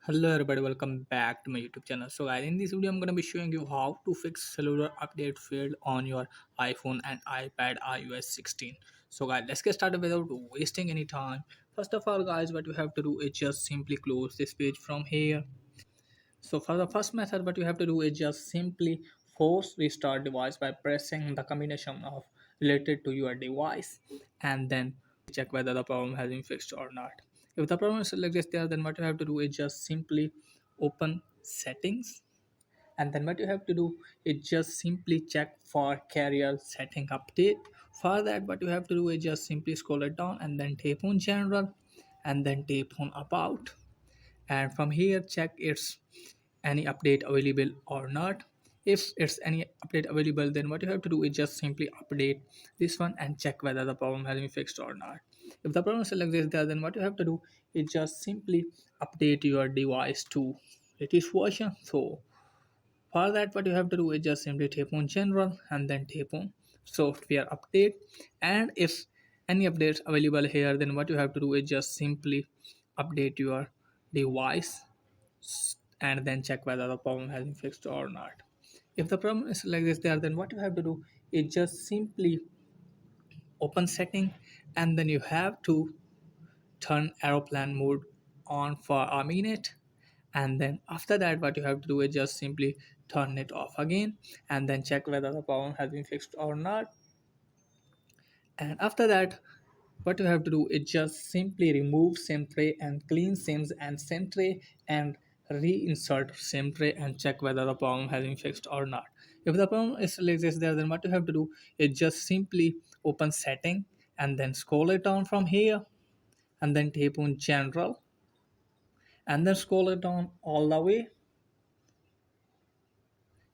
Hello everybody, welcome back to my YouTube channel. So guys, in this video I'm going to be showing you how to fix cellular update failed on your iPhone and iPad iOS 16. So guys, let's get started without wasting any time. First of all guys, what you have to do is just simply close this page from here. So for the first method, what you have to do is just simply force restart device by pressing the combination of related to your device and then check whether the problem has been fixed or not. If the problem is still exists there, then what you have to do is just simply open settings, and then what you have to do is just simply check for carrier setting update. For that, what you have to do is just simply scroll it down and then tap on general and then tap on about, and from here check its any update available or not. If it's any update available, then what you have to do is just simply update this one and check whether the problem has been fixed or not. If the problem still exists there, then what you have to do is just simply update your device to latest version. So for that, what you have to do is just simply tap on general and then tap on software update, and if any updates available here, then what you have to do is just simply update your device and then check whether the problem has been fixed or not. If the problem is like this there, then what you have to do is just simply open setting, and then you have to turn aeroplane mode on for a minute, and then after that what you have to do is just simply turn it off again and then check whether the problem has been fixed or not. And after that, what you have to do is just simply remove SIM tray and clean SIMs and SIM tray and reinsert SIM tray and check whether the problem has been fixed or not. If the problem is still exists there, then what you have to do is just simply open setting and then scroll it down from here and then tap on general and then scroll it down all the way,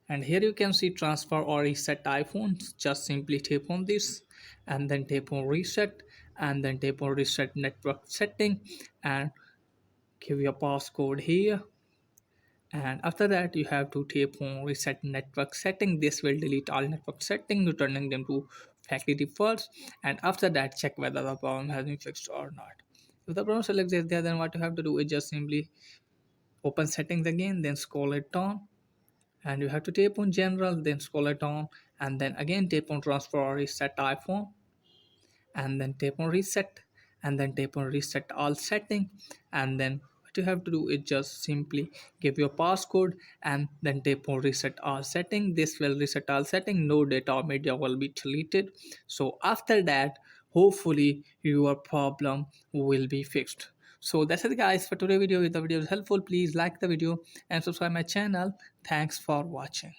and here you can see transfer or reset iPhones. Just simply tap on this and then tap on reset and then tap on reset network setting and give your passcode here, and after that you have to tap on reset network setting. This will delete all network setting, returning them to factory defaults, and after that check whether the problem has been fixed or not. If the problem selects is there, then what you have to do is just simply open settings again, then scroll it down and you have to tap on general, then scroll it down and then again tap on transfer or reset iPhone and then tap on reset and then tap on reset all setting, and then what you have to do is just simply give your passcode and then tap on reset all setting. This will reset all setting, no data or media will be deleted. So after that, hopefully your problem will be fixed. So that's it guys for today video. If the video is helpful, please like the video and subscribe my channel. Thanks for watching.